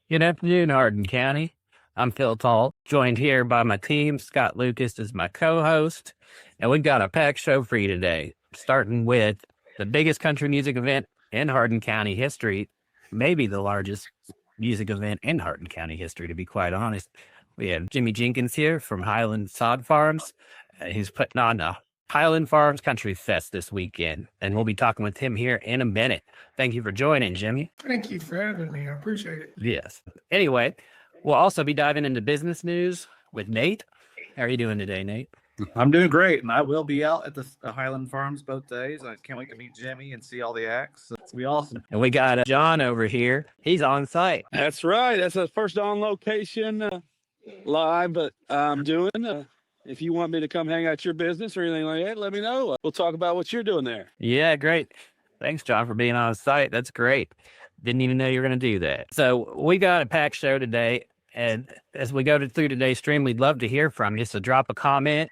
Good afternoon, Hardin County. I'm Phil Tall, joined here by my team. Scott Lucas is my co-host, and we've got a packed show for you today, starting with the biggest country music event in Hardin County history, maybe the largest music event in Hardin County history, to be quite honest. We have Jimmy Jenkins here from Highland Farms. He's putting on the Highland Farms Country Fest this weekend, and we'll be talking with him here in a minute. Thank you for joining, Jimmy. Thank you for having me. I appreciate it. Yes. Anyway, we'll also be diving into business news with Nate. How are you doing today, Nate? I'm doing great, and I will be out at the Highland Farms both days. I can't wait to meet Jimmy and see all the acts. It's be awesome. And we got John over here. He's on site. That's right. That's the first on location live, but I'm doing. If you want me to come hang out at your business or anything like that, let me know. We'll talk about what you're doing there. Yeah, great. Thanks, John, for being on site. That's great. Didn't even know you were going to do that. So we got a packed show today. And as we go through today's stream, we'd love to hear from you. So drop a comment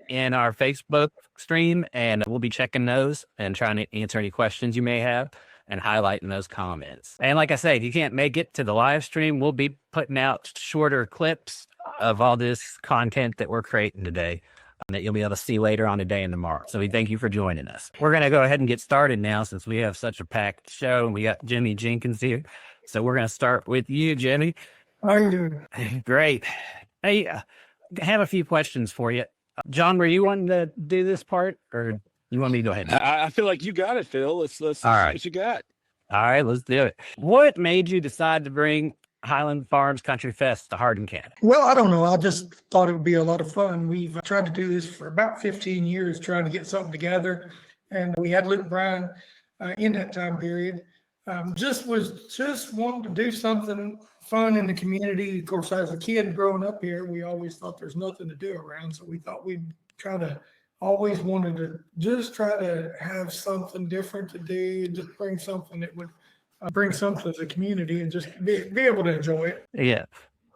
in our Facebook stream, and we'll be checking those and trying to answer any questions you may have and highlighting those comments. And like I say, if you can't make it to the live stream, we'll be putting out shorter clips of all this content that we're creating today that you'll be able to see later on today and tomorrow. So we thank you for joining us. We're going to go ahead and get started now since we have such a packed show and we got Jimmy Jenkins here. So we're going to start with you, Jimmy. How are you doing? Great. Hey, I have a few questions for you. John, were you wanting to do this part or you want me to go ahead? I feel like you got it, Phil. Let's All see right. what you got. All right, let's do it. What made you decide to bring Highland Farms Country Fest to Hardin County? Well, I don't know. I just thought it would be a lot of fun. We've tried to do this for about 15 years, trying to get something together. And we had Luke Bryan in that time period. Just wanting to do something fun in the community. Of course, as a kid growing up here, we always thought there's nothing to do around. So we thought we'd always wanted to just try to have something different to do, just bring something that would bring something to the community and just be able to enjoy it. Yeah.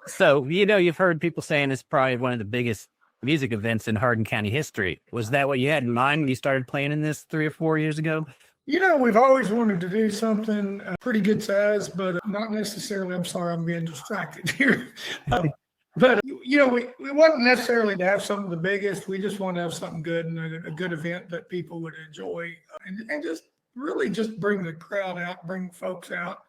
So, you've heard people saying it's probably one of the biggest music events in Hardin County history. Was that what you had in mind when you started playing in this 3 or 4 years ago? We've always wanted to do something pretty good size, but not necessarily. I'm sorry, I'm being distracted here. But we wasn't necessarily to have something the biggest. We just wanted to have something good and a good event that people would enjoy, and just really just bring the crowd out, bring folks out,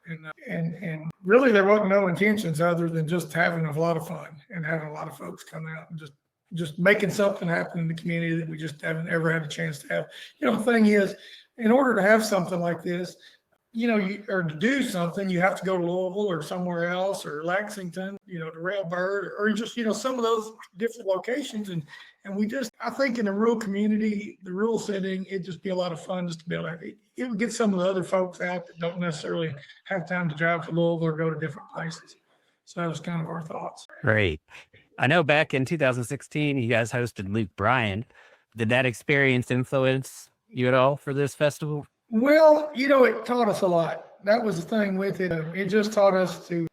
and really there wasn't no intentions other than just having a lot of fun and having a lot of folks come out and just making something happen in the community that we just haven't ever had a chance to have. The thing is, in order to have something like this, or to do something, you have to go to Louisville or somewhere else or Lexington, to Railbird or just, some of those different locations. And I think in a rural community, the rural setting, it'd just be a lot of fun just to be able to, it would get some of the other folks out that don't necessarily have time to drive to Louisville or go to different places. So that was kind of our thoughts. Great. I know back in 2016, you guys hosted Luke Bryan. Did that experience influence you at all for this festival? Well, it taught us a lot. That was the thing with it. It just taught us to,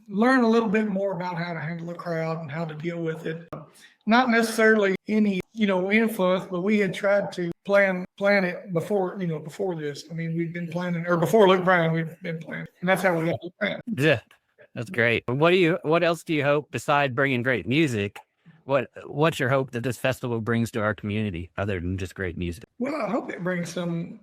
learn a little bit more about how to handle a crowd and how to deal with it. Not necessarily any, influence, but we had tried to plan it before this. I mean, we'd been planning, or before Luke Bryan, we've been planning, and that's how we got Luke Bryan. Yeah, that's great. What else do you hope besides bringing great music? What's your hope that this festival brings to our community other than just great music? Well, I hope it brings some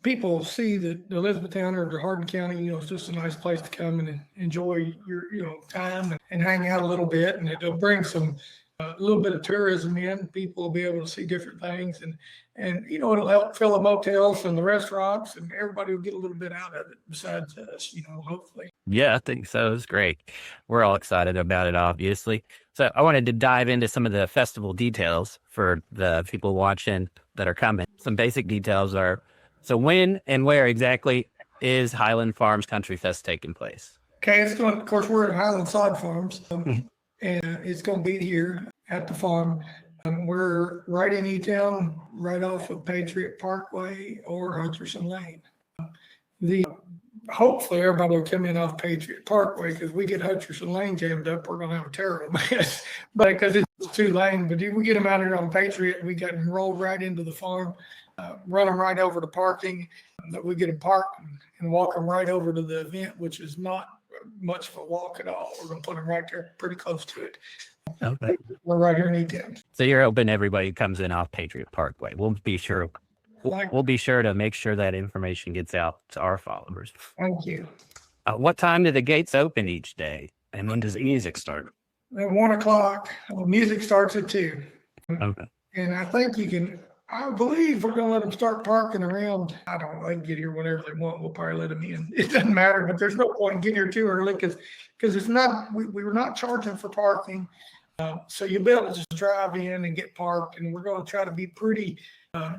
people see that Elizabethtown or Hardin County, it's just a nice place to come and enjoy your, time and hang out a little bit. And it'll bring a little bit of tourism in. People will be able to see different things and it'll help fill the motels and the restaurants and everybody will get a little bit out of it besides us, hopefully. Yeah, I think so. It's great. We're all excited about it, obviously. So I wanted to dive into some of the festival details for the people watching that are coming. Some basic details are, so when and where exactly is Highland Farms Country Fest taking place? Okay, of course, we're at Highland Farms, and it's going to be here at the farm. We're right in E-Town, right off of Patriot Parkway or Hutcherson Lane. Hopefully everybody will come in off Patriot Parkway because we get Hutcherson Lane jammed up, we're going to have a terrible mess. But because it's 2 lane, but if we get them out here on Patriot, we got them rolled right into the farm, run them right over to parking. that we get to park and walk them right over to the event, which is not much of a walk at all. We're going to put them right there, pretty close to it. Okay. We're right here in E10. So you're open. Everybody comes in off Patriot Parkway. We'll be sure. We'll be sure to make sure that information gets out to our followers. Thank you. What time do the gates open each day, and when does the music start? At 1 o'clock, music starts at 2. Okay. And I think I believe we're going to let them start parking around. I don't know. They can get here whenever they want. We'll probably let them in. It doesn't matter, but there's no point in getting here too early because it's not, we were not charging for parking. So you'll be able to just drive in and get parked. And we're going to try to be pretty,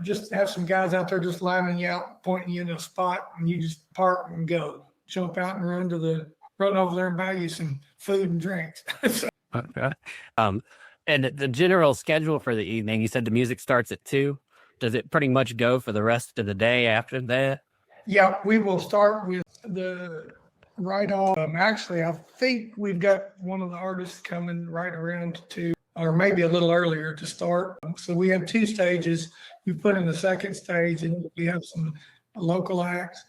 just have some guys out there just lining you out, pointing you in a spot, and you just park and go. Jump out and run over there and buy you some food and drinks. So, Okay. And the general schedule for the evening, you said the music starts at 2. Does it pretty much go for the rest of the day after that? yeah, we will start with the right off. Actually, I think we've got one of the artists coming right around 2, or maybe a little earlier to start. So we have 2 stages. We put in the second stage, and we have some local acts.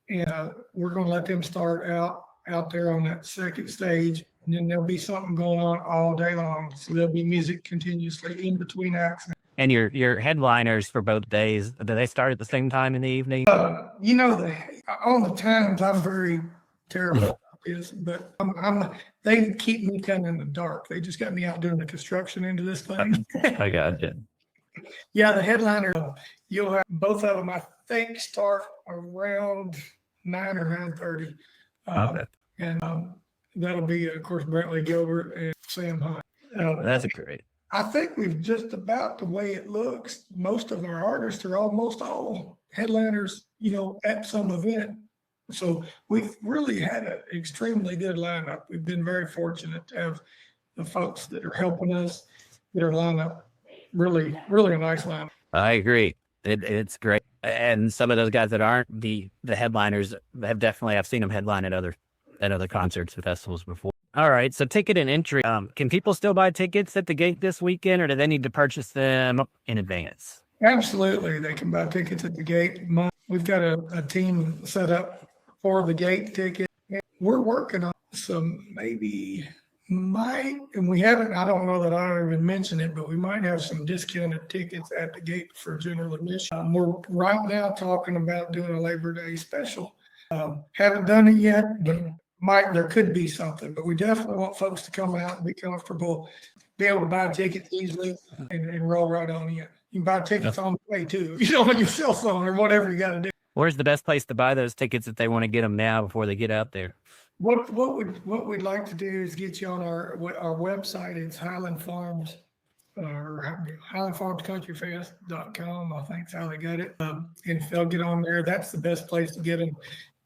And we're going to let them start out there on that second stage. And then there'll be something going on all day long. So there'll be music continuously in between acts. And your headliners for both days, do they start at the same time in the evening? On the times I'm very terrible about this, but they keep me kind of in the dark. They just got me out doing the construction into this thing. I got it. Yeah, the headliner, you'll have both of them, I think, start around 9 or 9:30. Okay. And that'll be, of course, Brantley, Gilbert, and Sam Hunt. That's great. I think we've just about, the way it looks, most of our artists are almost all headliners, at some event. So we've really had an extremely good lineup. We've been very fortunate to have the folks that are helping us get our lineup. Really, really a nice lineup. I agree. It's great. And some of those guys that aren't the headliners I've seen them headline at other concerts and festivals before. All right. So ticket and entry. Can people still buy tickets at the gate this weekend, or do they need to purchase them in advance? Absolutely. They can buy tickets at the gate. We've got a team set up for the gate ticket. We're working on some and we haven't, I don't know that I even mentioned it, but we might have some discounted tickets at the gate for general admission. We're right now talking about doing a Labor Day special. Haven't done it yet, but there could be something, but we definitely want folks to come out and be comfortable, be able to buy tickets easily and roll right on in. You can buy tickets on the way too, on your cell phone or whatever you got to do. Where's the best place to buy those tickets if they want to get them now before they get out there? What we'd like to do is get you on our website. It's Highland Farms, or Highland Farms Country Fest.com. I think that's how they got it. And if they'll get on there, that's the best place to get them.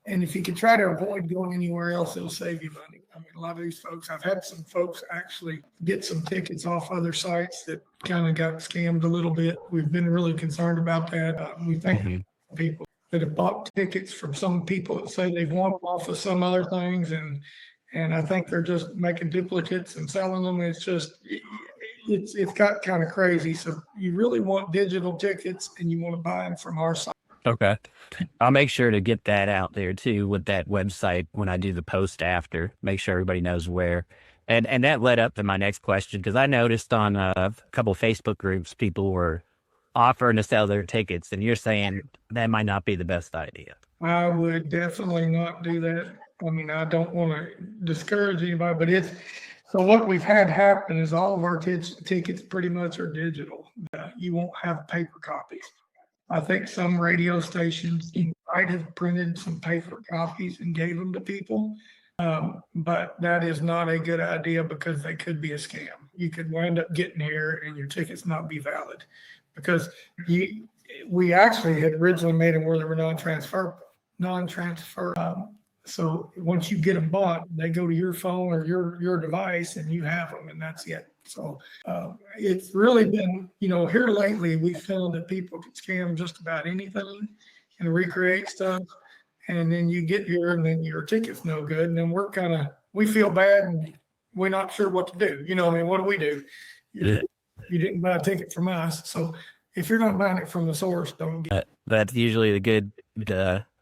And if you could try to avoid going anywhere else, it'll save you money. I mean, a lot of these folks, I've had some folks actually get some tickets off other sites that kind of got scammed a little bit. We've been really concerned about that. We think people that have bought tickets from some people that say they've won them off of some other things, and I think they're just making duplicates and selling them. It's just, it's got kind of crazy. So you really want digital tickets, and you want to buy them from our site. Okay. I'll make sure to get that out there too with that website when I do the post after, make sure everybody knows where. And that led up to my next question, because I noticed on a couple of Facebook groups, people were offering to sell their tickets, and you're saying that might not be the best idea. I would definitely not do that. I mean, I don't want to discourage anybody, but so what we've had happen is all of our tickets pretty much are digital. You won't have paper copies. I think some radio stations might have printed some paper copies and gave them to people, but that is not a good idea because they could be a scam. You could wind up getting here and your tickets not be valid, because we actually had originally made them where they were non-transfer. So once you get them bought, they go to your phone or your device and you have them, and that's it. So it's really been, here lately, we found that people can scam just about anything and recreate stuff. And then you get here and then your ticket's no good. And then we feel bad and we're not sure what to do. What do we do? You didn't buy a ticket from us. So if you're not buying it from the source, don't get That's usually the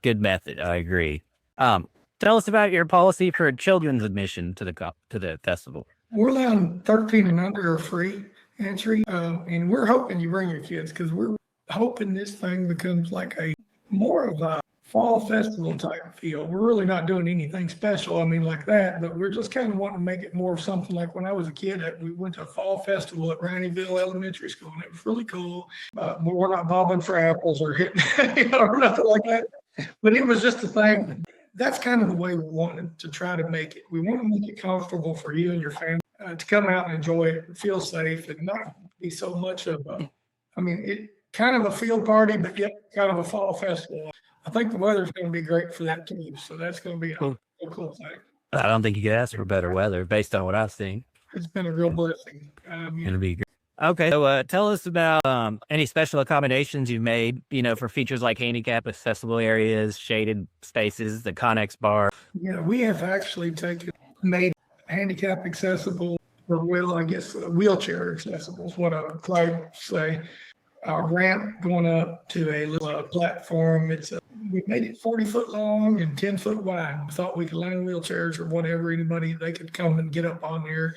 good method. I agree. Tell us about your policy for children's admission to the festival. We're allowing 13 and under are free entry, and we're hoping you bring your kids because we're hoping this thing becomes like a more of a fall festival type feel. We're really not doing anything special, I mean, like that, but we're just kind of wanting to make it more of something like when I was a kid. We went to a fall festival at Randyville Elementary School, and it was really cool. We're not bobbing for apples or hitting, or nothing like that. But it was just a thing. That's kind of the way we wanted to try to make it. We want to make it comfortable for you and your family to come out and enjoy it, and feel safe, and not be so much of a, I mean, it kind of a field party, but yet kind of a fall festival. I think the weather's going to be great for that too. So that's going to be a cool thing. I don't think you could ask for better weather based on what I've seen. It's been a real blessing. It'll be great. Okay, so tell us about any special accommodations you've made, for features like handicap accessible areas, shaded spaces, the Connex bar. Yeah, we have actually made handicap accessible, or I guess wheelchair accessible is what I would try to say. Our ramp going up to a little platform. We made it 40 foot long and 10 foot wide. We thought we could line wheelchairs or whatever, they could come and get up on there.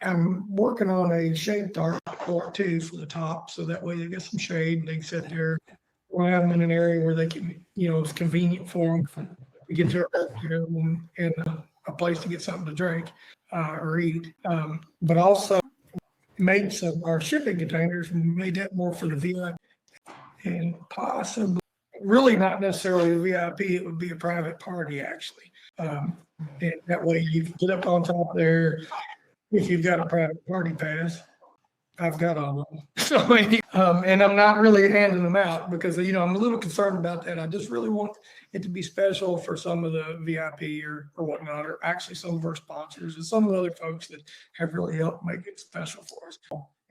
I'm working on a shade tarp for too for the top, so that way they get some shade and they can sit there. We'll have them in an area where they can, it's convenient for them. We get their and a place to get something to drink or eat. But also made our shipping containers, and we made that more for the VIP and possibly, really not necessarily the VIP. It would be a private party actually. And that way you can get up on top there. If you've got a private party pass, I've got all of them. So, and I'm not really handing them out because, I'm a little concerned about that. I just really want it to be special for some of the VIP or whatnot, or actually some of our sponsors and some of the other folks that have really helped make it special for us.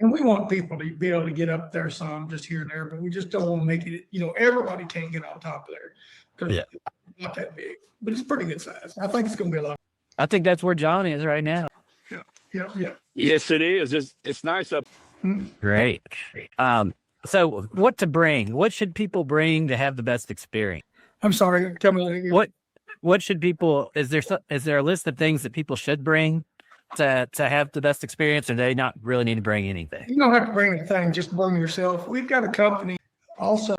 And we want people to be able to get up there some just here and there, but we just don't want to make it, everybody can't get on top of there because it's not that big, but it's pretty good size. I think it's going to be a lot. I think that's where John is right now. Yeah. Yes, it is. It's nice up. Great. So what to bring? What should people bring to have the best experience? I'm sorry. Tell me again. What should people? Is there a list of things that people should bring to have the best experience, or they not really need to bring anything? You don't have to bring anything. Just bring yourself. We've got a company also.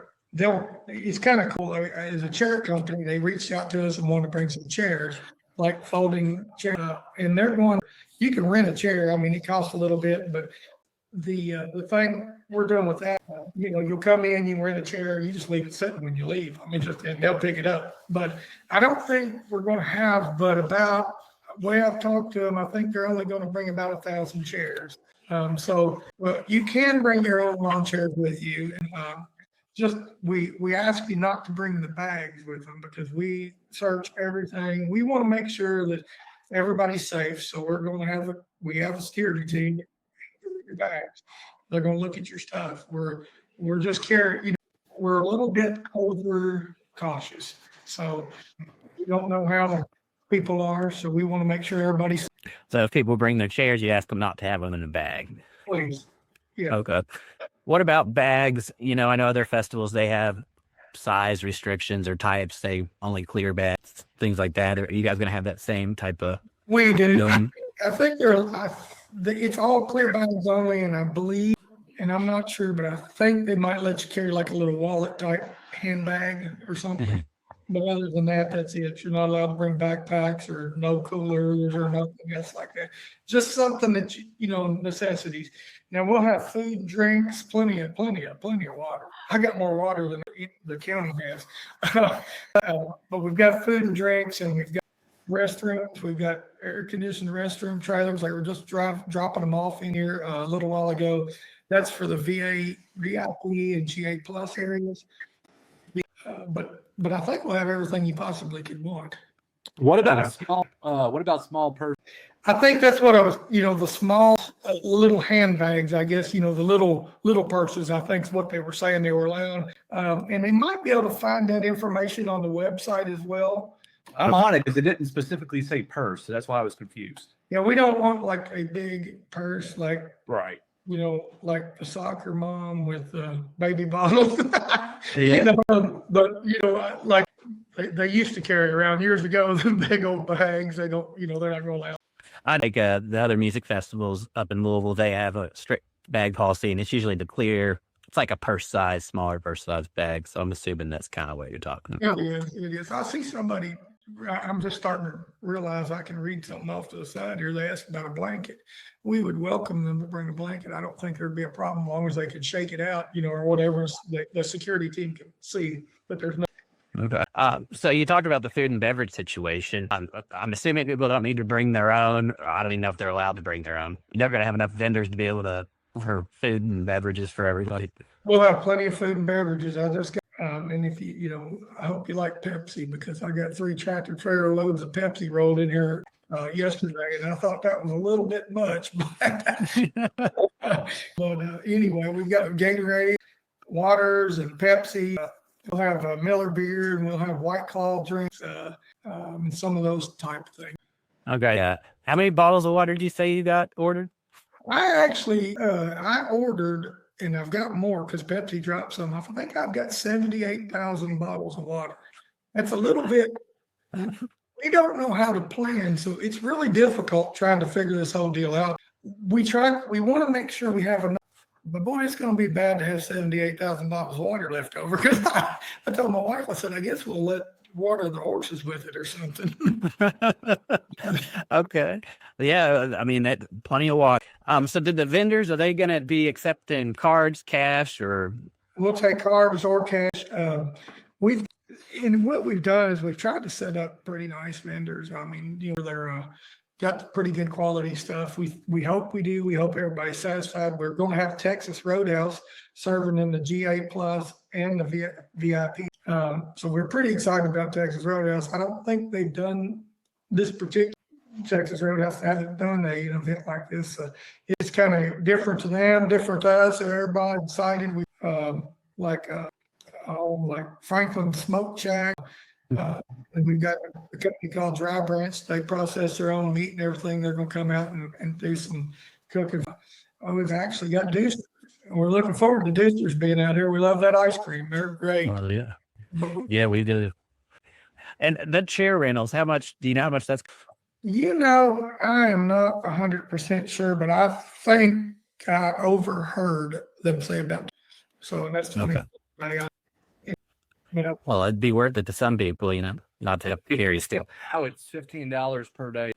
It's kind of cool. As a chair company, they reached out to us and wanted to bring some chairs, like folding chairs, and they're going. You can rent a chair. I mean, it costs a little bit, but the thing we're doing with that, you'll come in, you rent a chair, you just leave it sitting when you leave. I mean, and they'll pick it up. But I don't think we're going to have, but about the way I've talked to them, I think they're only going to bring about 1,000 chairs. So you can bring your own lawn chairs with you. And we ask you not to bring the bags with them because we search everything. We want to make sure that everybody's safe. So we're going to have a security team. Your bags. They're going to look at your stuff. We're just carrying. We're a little bit over cautious. So we don't know how the people are. So we want to make sure everybody's. So if people bring their chairs, you ask them not to have them in a bag. Please. Yeah. Okay. What about bags? I know other festivals, they have size restrictions or types, say only clear bags, things like that. Are you guys going to have that same type of? We do. I think it's all clear bags only, and I believe, and I'm not sure, but I think they might let you carry like a little wallet type handbag or something. Mm-hmm. But other than that, that's it. You're not allowed to bring backpacks or no coolers or nothing else like that. Just something that necessities. Now we'll have food, drinks, plenty of water. I got more water than the county has. But we've got food and drinks, and we've got restrooms. We've got air conditioned restroom trailers. Like we're just dropping them off in here a little while ago. That's for the VIP and GA plus areas. But I think we'll have everything you possibly could want. What about small purse? I think that's what I was, the small little handbags, I guess, the little purses, I think is what they were saying they were allowing. And they might be able to find that information on the website as well. I'm on it because it didn't specifically say purse, so that's why I was confused. Yeah, we don't want like a big purse, like right. like the soccer mom with baby bottles. Yeah. But like they used to carry around years ago, the big old bags. They don't, they're not going to allow. I think the other music festivals up in Louisville, they have a strict bag policy, and it's usually the clear. It's like a purse size, smaller purse size bag. So I'm assuming that's kind of what you're talking about. Yeah, it is. I see somebody. I'm just starting to realize I can read something off to the side here. They asked about a blanket. We would welcome them to bring a blanket. I don't think there'd be a problem as long as they could shake it out, or whatever the security team can see. But there's no. Okay. So you talked about the food and beverage situation. I'm assuming people don't need to bring their own. I don't even know if they're allowed to bring their own. You're never going to have enough vendors to be able to for food and beverages for everybody. We'll have plenty of food and beverages. I just got, and if I hope you like Pepsi, because I got 3 tractor trailer loads of Pepsi rolled in here yesterday, and I thought that was a little bit much. But anyway, we've got Gatorade, waters, and Pepsi. We'll have Miller beer, and we'll have White Claw drinks, and some of those type of things. Okay. How many bottles of water did you say you got ordered? I actually, I ordered, and I've got more because Pepsi dropped some. I think I've got 78,000 bottles of water. That's a little bit, we don't know how to plan. So it's really difficult trying to figure this whole deal out. We want to make sure we have enough, but boy, it's going to be bad to have 78,000 bottles of water left over. Because I told my wife, I said, I guess we'll water the horses with it or something. Okay. Yeah. I mean, that plenty of water. So did the vendors, are they going to be accepting cards, cash, or? We'll take carbs or cash. What we've done is we've tried to set up pretty nice vendors. I mean, they're got pretty good quality stuff. We hope we do. We hope everybody's satisfied. We're going to have Texas Roadhouse serving in the GA Plus and the VIP. So we're pretty excited about Texas Roadhouse. I don't think they've done this particular Texas Roadhouse. Hasn't done an event like this. It's kind of different to them, different to us. So everybody's excited. We like Franklin Smoke Shack. And we've got a company called Dry Branch. They process their own meat and everything. They're going to come out and do some cooking. We've actually got Deucers. We're looking forward to Deucers being out here. We love that ice cream. They're great. Oh, yeah. Yeah, we do. And the chair rentals, do you know how much that's? I am not 100% sure, but I think I overheard them say about. So that's Okay. Well, it'd be worth it to some people, not to hear you still. Oh, it's $15 per day.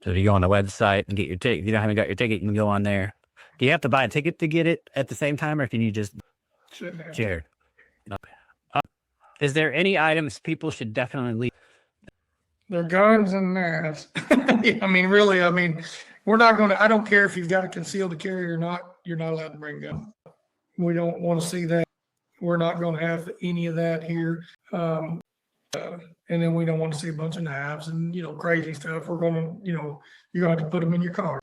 So if you go on the website and get your ticket, if you haven't got your ticket, you can go on there. Do you have to buy a ticket to get it at the same time, or can you just share? Okay. Is there any items people should definitely leave? They're guns and knives. I mean, really, we're not going to, I don't care if you've got a concealed carry or not, you're not allowed to bring guns. We don't want to see that. We're not going to have any of that here. And then we don't want to see a bunch of knives and, crazy stuff. We're going to, you're going to have to put them in your car.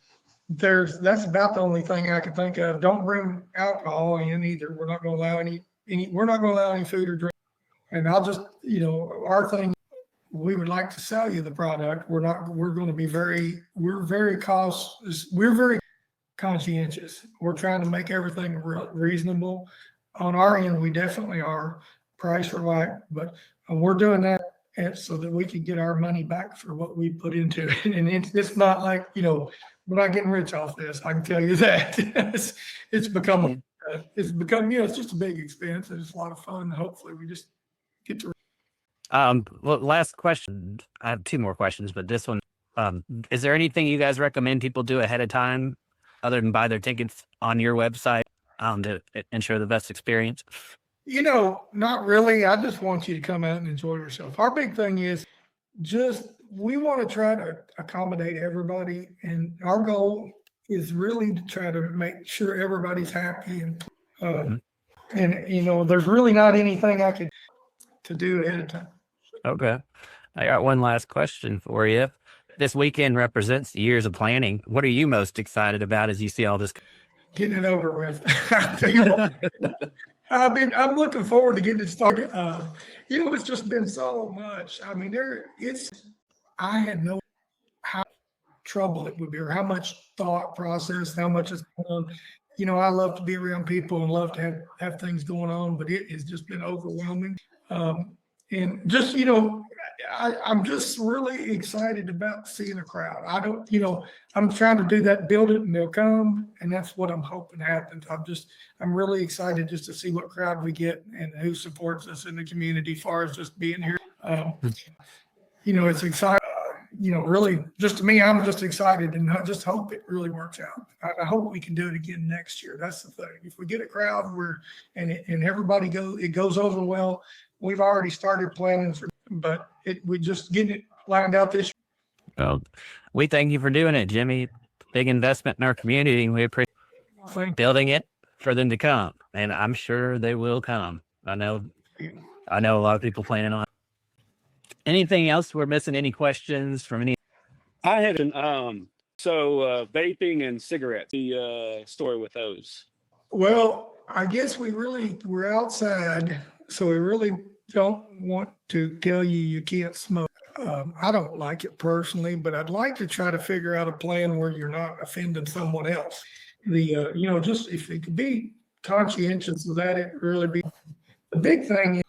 That's about the only thing I can think of. Don't bring alcohol in either. We're not going to allow we're not going to allow any food or drink. And I'll just, our thing, we would like to sell you the product. We're going to be we're very conscientious. We're trying to make everything reasonable. On our end, we definitely are priced right, but we're doing that so that we can get our money back for what we put into it. And it's not like, we're not getting rich off this. I can tell you that. It's become, it's just a big expense, and it's a lot of fun. Hopefully we just get to. Well, last question. I have 2 more questions, but this one, is there anything you guys recommend people do ahead of time other than buy their tickets on your website to ensure the best experience? Not really. I just want you to come out and enjoy yourself. Our big thing is we want to try to accommodate everybody. And our goal is really to try to make sure everybody's happy. And, there's really not anything I could to do ahead of time. Okay. I got one last question for you. This weekend represents years of planning. What are you most excited about as you see all this? Getting it over with. I'll tell you what, I'm looking forward to getting it started. It's just been so much. I had no how trouble it would be, or how much thought process, how much is going on. You know, I love to be around people and love to have things going on, but it has just been overwhelming. And just, you know, I'm just really excited about seeing a crowd. I don't, you know, I'm trying to do that, build it and they'll come. And that's what I'm hoping happens. I'm really excited just to see what crowd we get and who supports us in the community as far as just being here. You know, it's exciting. You know, really, just to me, I'm just excited and I just hope it really works out. I hope we can do it again next year. That's the thing. If we get a crowd and everybody it goes over well, we've already started planning but we just getting it lined out this year. Well, we thank you for doing it, Jimmy. Big investment in our community. We appreciate building it for them to come. And I'm sure they will come. I know a lot of people planning on. Anything else we're missing? Any questions from any? I had vaping and cigarettes, the story with those. Well, I guess we're outside, so we really don't want to tell you can't smoke. I don't like it personally, but I'd like to try to figure out a plan where you're not offending someone else. You know, just if it could be conscientious of that, it really be. The big thing is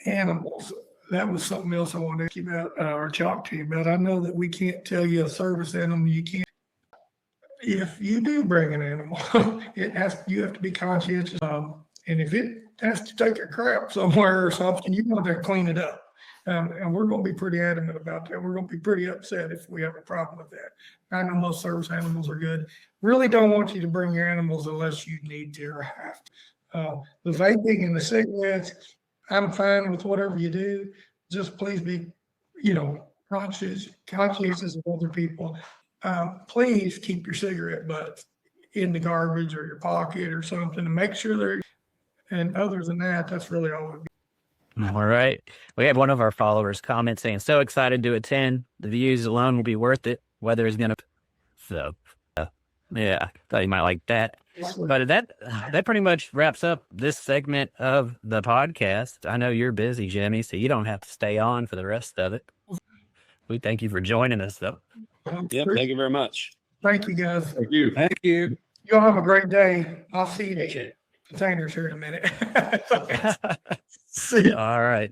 animals. That was something else I wanted to ask you about or talk to you about. I know that we can't tell you a service animal you can't. If you do bring an animal, you have to be conscientious. And if it has to take a crap somewhere or something, you want to clean it up. And we're going to be pretty adamant about that. We're going to be pretty upset if we have a problem with that. I know most service animals are good. Really don't want you to bring your animals unless you need to or have to. The vaping and the cigarettes, I'm fine with whatever you do. Just please be, you know, conscious of other people. Please keep your cigarette butts in the garbage or your pocket or something and make sure they're, and other than that, that's really all we've got. All right. We had one of our followers comment saying, so excited to attend. The views alone will be worth it. Weather is going to. So, yeah, thought you might like that. But that pretty much wraps up this segment of the podcast. I know you're busy, Jimmy, so you don't have to stay on for the rest of it. We thank you for joining us, though. Yep. Thank you very much. Thank you, guys. Thank you. Thank you. You all have a great day. I'll see you at containers here in a minute. See ya. All right.